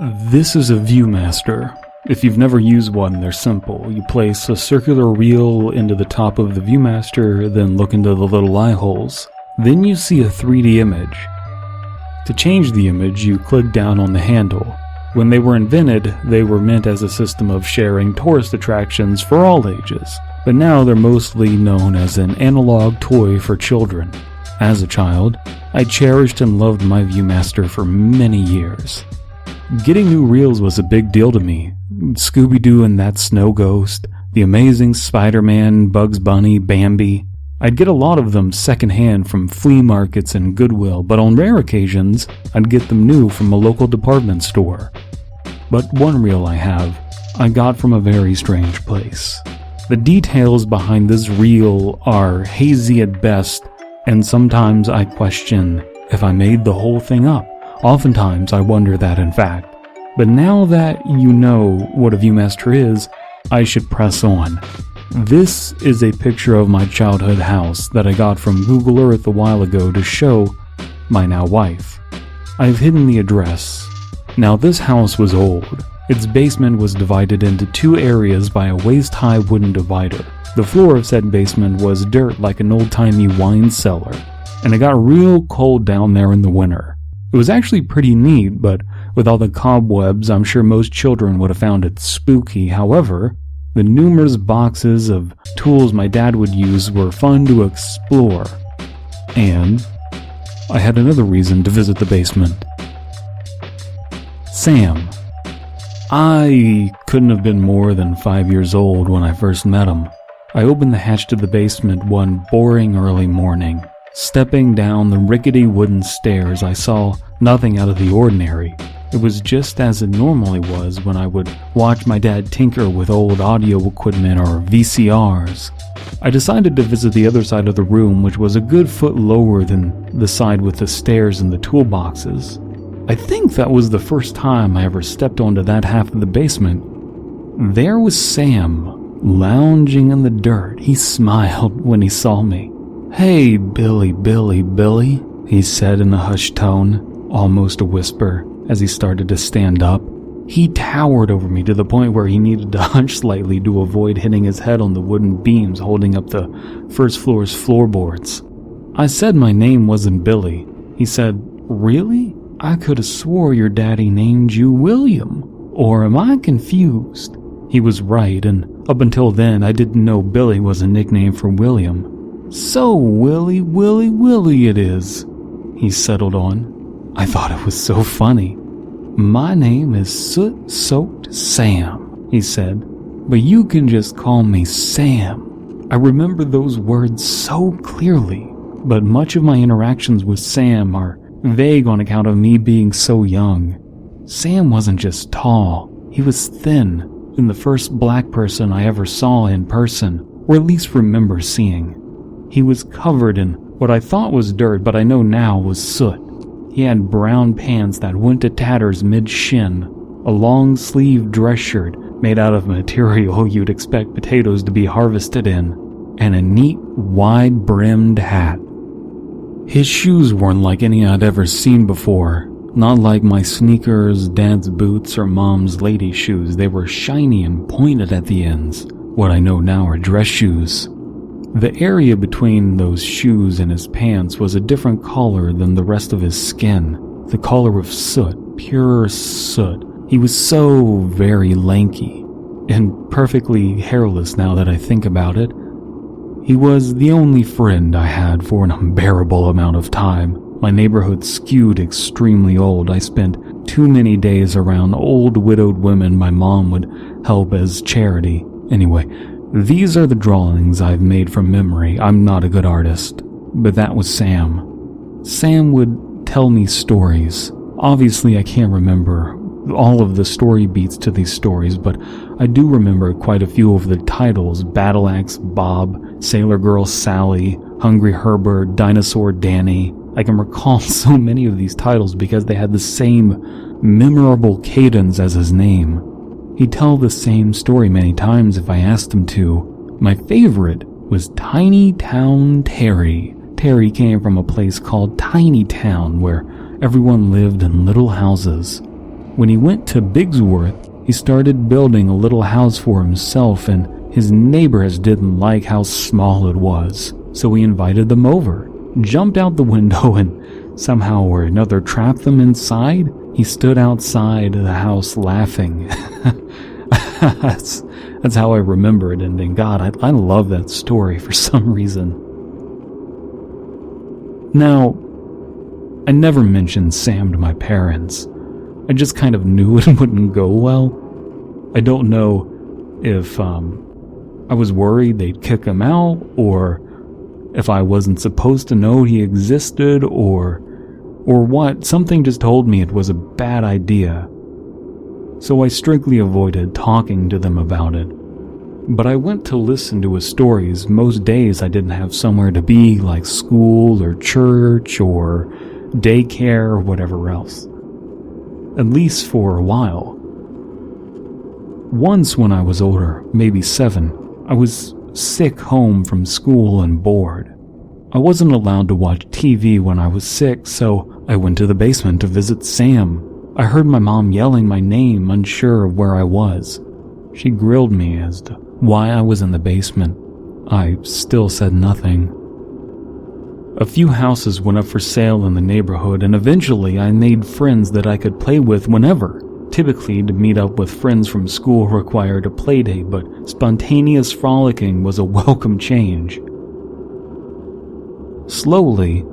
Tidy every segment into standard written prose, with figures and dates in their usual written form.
This is a VIEWMASTER. If you've never used one, they're simple. You place a circular reel into the top of the VIEWMASTER, then look into the little eye holes. Then you see a 3D image. To change the image, you click down on the handle. When they were invented, they were meant as a system of sharing tourist attractions for all ages, but now they're mostly known as an analog toy for children. As a child, I cherished and loved my VIEWMASTER for many years. Getting new reels was a big deal to me. Scooby-Doo and That Snow Ghost, The Amazing Spider-Man, Bugs Bunny, Bambi. I'd get a lot of them secondhand from flea markets and Goodwill, but on rare occasions, I'd get them new from a local department store. But one reel I got from a very strange place. The details behind this reel are hazy at best, and sometimes I question if I made the whole thing up. Oftentimes I wonder that in fact. But now that you know what a VIEWMASTER is, I should press on. This is a picture of my childhood house that I got from Google Earth a while ago to show my now wife. I've hidden the address. Now this house was old. Its basement was divided into two areas by a waist-high wooden divider. The floor of said basement was dirt like an old-timey wine cellar, and it got real cold down there in the winter. It was actually pretty neat, but with all the cobwebs, I'm sure most children would have found it spooky. However, the numerous boxes of tools my dad would use were fun to explore. And I had another reason to visit the basement. Sam. I couldn't have been more than 5 years old when I first met him. I opened the hatch to the basement one boring early morning. Stepping down the rickety wooden stairs, I saw nothing out of the ordinary. It was just as it normally was when I would watch my dad tinker with old audio equipment or VCRs. I decided to visit the other side of the room, which was a good foot lower than the side with the stairs and the toolboxes. I think that was the first time I ever stepped onto that half of the basement. There was Sam, lounging in the dirt. He smiled when he saw me. "Hey, Billy, he said in a hushed tone, almost a whisper, as he started to stand up. He towered over me to the point where he needed to hunch slightly to avoid hitting his head on the wooden beams holding up the first floor's floorboards. I said my name wasn't Billy. He said, "Really? I could have swore your daddy named you William. Or am I confused?" He was right, and up until then I didn't know Billy was a nickname for William. "So Willy it is," he settled on. I thought it was so funny. "My name is Soot-Soaked Sam," he said, "but you can just call me Sam." I remember those words so clearly, but much of my interactions with Sam are vague on account of me being so young. Sam wasn't just tall, he was thin, and the first black person I ever saw in person, or at least remember seeing. He was covered in what I thought was dirt, but I know now was soot. He had brown pants that went to tatters mid-shin, a long-sleeved dress shirt made out of material you'd expect potatoes to be harvested in, and a neat, wide-brimmed hat. His shoes weren't like any I'd ever seen before. Not like my sneakers, dad's boots, or mom's lady shoes. They were shiny and pointed at the ends. What I know now are dress shoes. The area between those shoes and his pants was a different color than the rest of his skin. The color of soot, pure soot. He was so very lanky, and perfectly hairless now that I think about it. He was the only friend I had for an unbearable amount of time. My neighborhood skewed extremely old. I spent too many days around old widowed women my mom would help as charity. Anyway, these are the drawings I've made from memory. I'm not a good artist, but that was Sam. Sam would tell me stories. Obviously, I can't remember all of the story beats to these stories, but I do remember quite a few of the titles: Battle Axe Bob, Sailor Girl Sally, Hungry Herbert, Dinosaur Danny. I can recall so many of these titles because they had the same memorable cadence as his name. He'd tell the same story many times if I asked him to. My favorite was Tiny Town Terry. Terry came from a place called Tiny Town where everyone lived in little houses. When he went to Bigsworth, he started building a little house for himself, and his neighbors didn't like how small it was. So he invited them over, jumped out the window, and somehow or another trapped them inside. He stood outside the house laughing. That's how I remember it ending. God, I love that story for some reason. Now, I never mentioned Sam to my parents. I just kind of knew it wouldn't go well. I don't know if I was worried they'd kick him out, or if I wasn't supposed to know he existed, or what. Something just told me it was a bad idea. So I strictly avoided talking to them about it. But I went to listen to his stories most days I didn't have somewhere to be, like school or church or daycare or whatever else. At least for a while. Once when I was older, maybe 7, I was sick home from school and bored. I wasn't allowed to watch TV when I was sick, so I went to the basement to visit Sam. I heard my mom yelling my name, unsure of where I was. She grilled me as to why I was in the basement. I still said nothing. A few houses went up for sale in the neighborhood, and eventually I made friends that I could play with whenever. Typically, to meet up with friends from school required a playdate, but spontaneous frolicking was a welcome change. Slowly,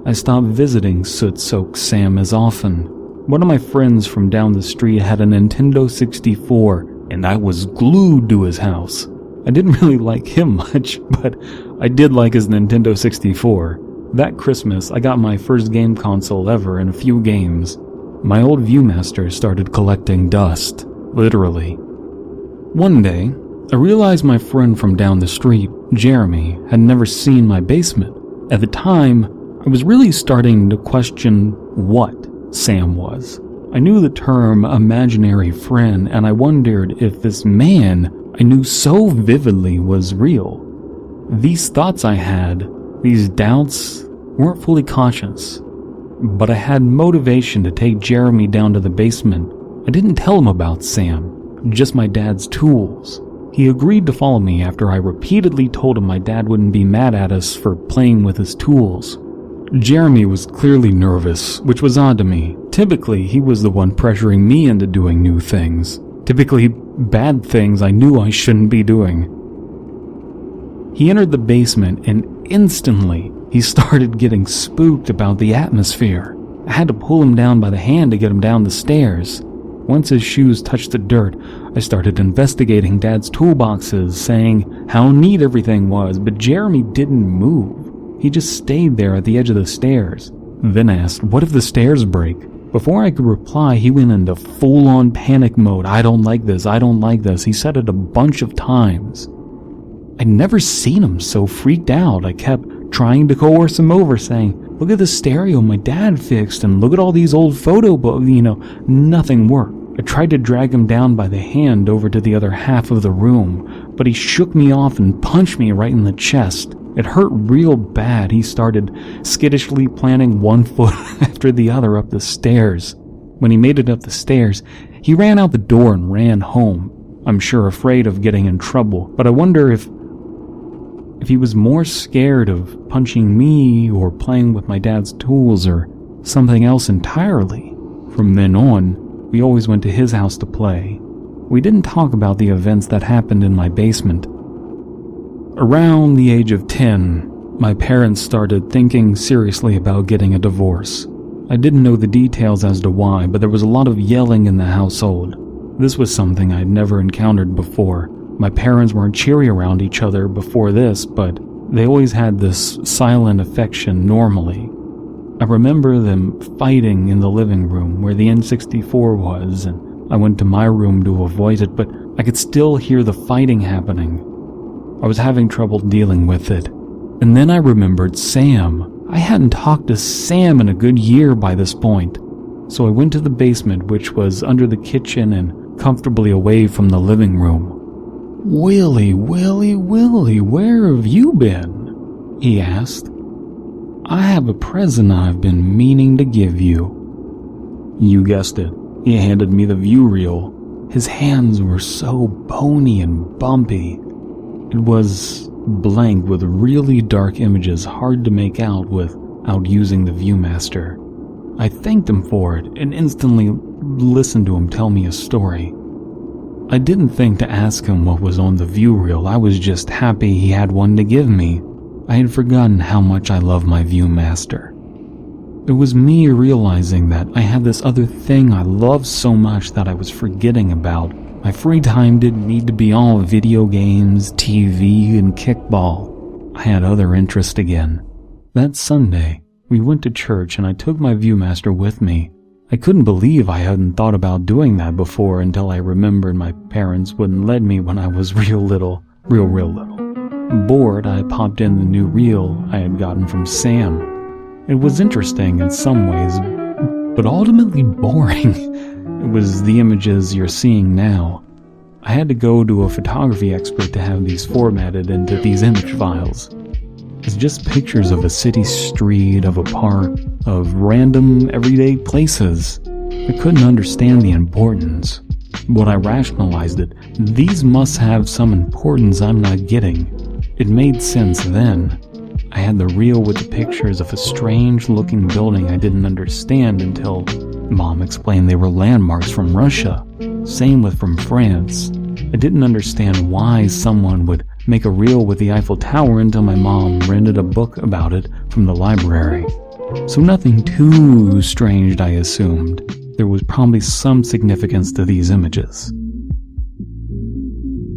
I stopped visiting soot-soaked Sam as often. One of my friends from down the street had a Nintendo 64, and I was glued to his house. I didn't really like him much, but I did like his Nintendo 64. That Christmas, I got my first game console ever and a few games. My old ViewMaster started collecting dust, literally. One day, I realized my friend from down the street, Jeremy, had never seen my basement. At the time, I was really starting to question what Sam was. I knew the term imaginary friend, and I wondered if this man I knew so vividly was real. These thoughts I had, these doubts, weren't fully conscious. But I had motivation to take Jeremy down to the basement. I didn't tell him about Sam, just my dad's tools. He agreed to follow me after I repeatedly told him my dad wouldn't be mad at us for playing with his tools. Jeremy was clearly nervous, which was odd to me. Typically, he was the one pressuring me into doing new things. Typically, bad things I knew I shouldn't be doing. He entered the basement, and instantly, he started getting spooked about the atmosphere. I had to pull him down by the hand to get him down the stairs. Once his shoes touched the dirt, I started investigating Dad's toolboxes, saying how neat everything was, but Jeremy didn't move. He just stayed there at the edge of the stairs. Then asked, "What if the stairs break?" Before I could reply, he went into full-on panic mode. "I don't like this, I don't like this." He said it a bunch of times. I'd never seen him so freaked out. I kept trying to coerce him over, saying, "Look at the stereo my dad fixed, and look at all these old photo books." Nothing worked. I tried to drag him down by the hand over to the other half of the room, but he shook me off and punched me right in the chest. It hurt real bad. He started skittishly planting one foot after the other up the stairs. When he made it up the stairs, he ran out the door and ran home. I'm sure afraid of getting in trouble, but I wonder if he was more scared of punching me or playing with my dad's tools or something else entirely. From then on, we always went to his house to play. We didn't talk about the events that happened in my basement. Around the age of 10, my parents started thinking seriously about getting a divorce. I didn't know the details as to why, but there was a lot of yelling in the household. This was something I'd never encountered before. My parents weren't cheery around each other before this, but they always had this silent affection normally. I remember them fighting in the living room where the N64 was, and I went to my room to avoid it, but I could still hear the fighting happening. I was having trouble dealing with it. And then I remembered Sam. I hadn't talked to Sam in a good year by this point. So I went to the basement, which was under the kitchen and comfortably away from the living room. "Willie, where have you been?" he asked. "I have a present I've been meaning to give you." You guessed it. He handed me the view reel. His hands were so bony and bumpy. It was blank with really dark images hard to make out without using the ViewMaster. I thanked him for it and instantly listened to him tell me a story. I didn't think to ask him what was on the view reel. I was just happy he had one to give me. I had forgotten how much I love my ViewMaster. It was me realizing that I had this other thing I loved so much that I was forgetting about. My free time didn't need to be all video games, TV, and kickball. I had other interests again. That Sunday, we went to church and I took my ViewMaster with me. I couldn't believe I hadn't thought about doing that before until I remembered my parents wouldn't let me when I was real little. Bored, I popped in the new reel I had gotten from Sam. It was interesting in some ways, but ultimately boring. It was the images you're seeing now. I had to go to a photography expert to have these formatted into these image files. It's just pictures of a city street, of a park, of random everyday places. I couldn't understand the importance. When I rationalized it, these must have some importance I'm not getting. It made sense then. I had the reel with the pictures of a strange-looking building I didn't understand until Mom explained they were landmarks from Russia. Same with from France. I didn't understand why someone would make a reel with the Eiffel Tower until my mom rented a book about it from the library. So nothing too strange, I assumed. There was probably some significance to these images.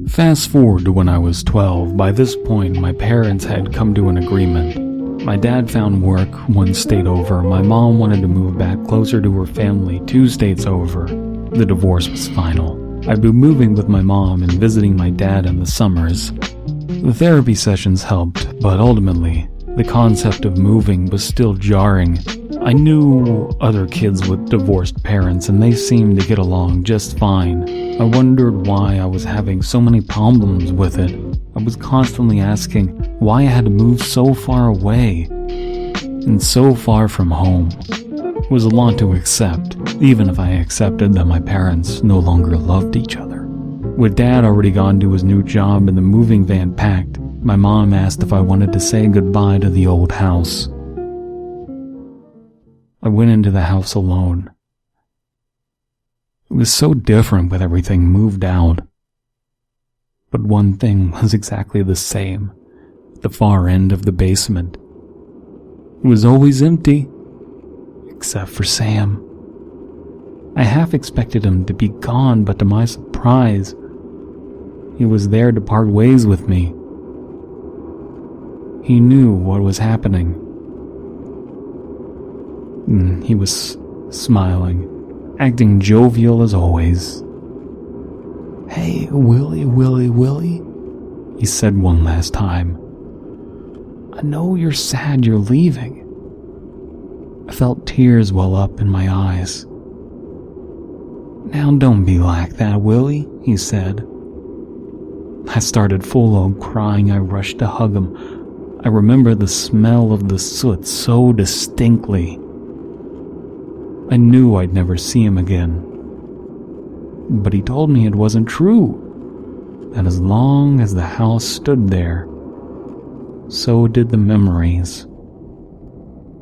Fast forward to when I was 12. By this point, my parents had come to an agreement. My dad found work 1 state over. My mom wanted to move back closer to her family 2 states over. The divorce was final. I'd be moving with my mom and visiting my dad in the summers. The therapy sessions helped, but ultimately, the concept of moving was still jarring. I knew other kids with divorced parents and they seemed to get along just fine. I wondered why I was having so many problems with it. I was constantly asking why I had to move so far away and so far from home. It was a lot to accept, even if I accepted that my parents no longer loved each other. With Dad already gone to his new job and the moving van packed, my mom asked if I wanted to say goodbye to the old house. I went into the house alone. It was so different with everything moved out. But one thing was exactly the same, at the far end of the basement. It was always empty, except for Sam. I half expected him to be gone, but to my surprise, he was there to part ways with me. He knew what was happening. He was smiling, acting jovial as always. "Hey, Willie," he said one last time. "I know you're sad you're leaving." I felt tears well up in my eyes. "Now don't be like that, Willie," he said. I started full-on crying. I rushed to hug him. I remember the smell of the soot so distinctly. I knew I'd never see him again. But he told me it wasn't true, that as long as the house stood there, so did the memories.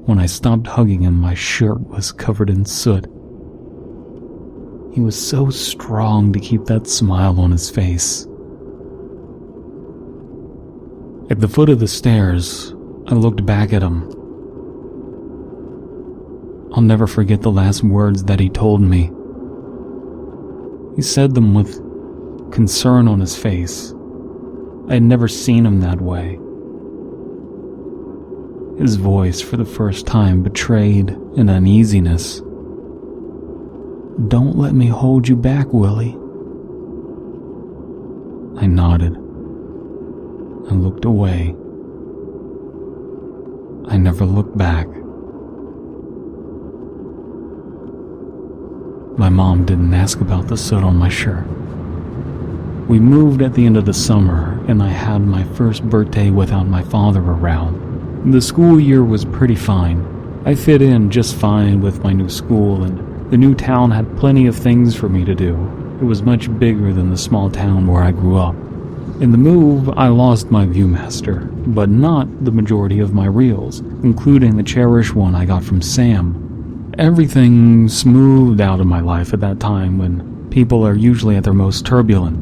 When I stopped hugging him, my shirt was covered in soot. He was so strong to keep that smile on his face. At the foot of the stairs, I looked back at him. I'll never forget the last words that he told me. He said them with concern on his face. I had never seen him that way. His voice, for the first time, betrayed an uneasiness. "Don't let me hold you back, Willie." I nodded. I looked away. I never looked back. My mom didn't ask about the soot on my shirt. We moved at the end of the summer, and I had my first birthday without my father around. The school year was pretty fine. I fit in just fine with my new school, and The new town had plenty of things for me to do. It was much bigger than the small town where I grew up. In the move, I lost my VIEWMASTER, but not the majority of my reels, including the cherished one I got from Sam. Everything smoothed out in my life at that time when people are usually at their most turbulent.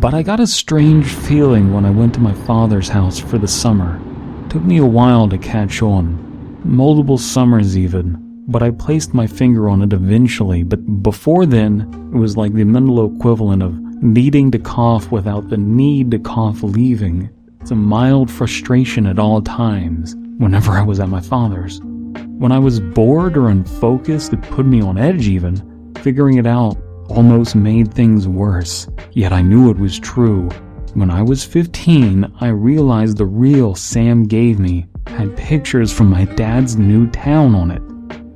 But I got a strange feeling when I went to my father's house for the summer. It took me a while to catch on, multiple summers even, but I placed my finger on it eventually. But before then, it was like the mental equivalent of needing to cough without the need to cough leaving. It's a mild frustration at all times whenever I was at my father's. When I was bored or unfocused, it put me on edge even. Figuring it out almost made things worse, yet I knew it was true. When I was 15, I realized the reel Sam gave me had pictures from my dad's new town on it.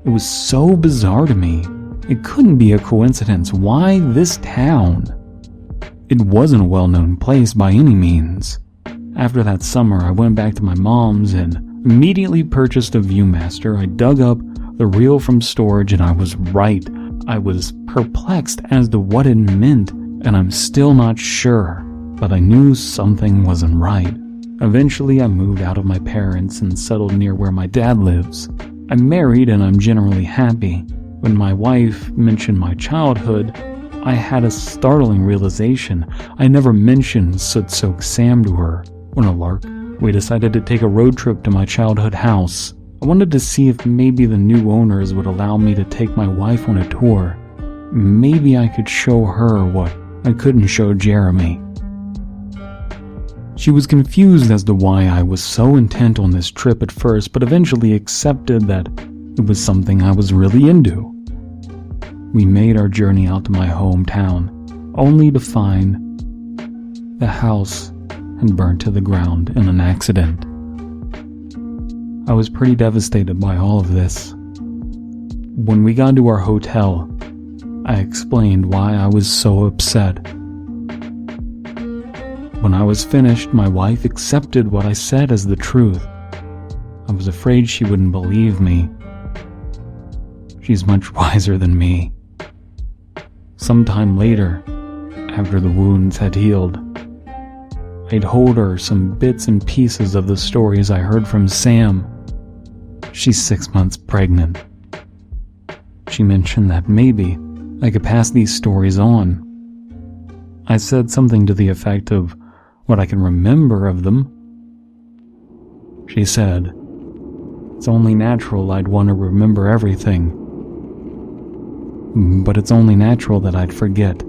It was so bizarre to me. It couldn't be a coincidence. Why this town? It wasn't a well-known place by any means. After that summer, I went back to my mom's and immediately purchased a VIEWMASTER. I dug up the reel from storage and I was right. I was perplexed as to what it meant, and I'm still not sure, but I knew something wasn't right. Eventually, I moved out of my parents and settled near where my dad lives. I'm married and I'm generally happy. When my wife mentioned my childhood, I had a startling realization. I never mentioned soot-soaked Sam to her. On a lark, we decided to take a road trip to my childhood house. I wanted to see if maybe the new owners would allow me to take my wife on a tour. Maybe I could show her what I couldn't show Jeremy. She was confused as to why I was so intent on this trip at first, but eventually accepted that it was something I was really into. We made our journey out to my hometown, only to find the house had burned to the ground in an accident. I was pretty devastated by all of this. When we got to our hotel, I explained why I was so upset. When I was finished, my wife accepted what I said as the truth. I was afraid she wouldn't believe me. She's much wiser than me. Sometime later, after the wounds had healed, I told her some bits and pieces of the stories I heard from Sam. She's 6 months pregnant. She mentioned that maybe I could pass these stories on. I said something to the effect of what I can remember of them. She said, "It's only natural I'd want to remember everything. But it's only natural that I'd forget."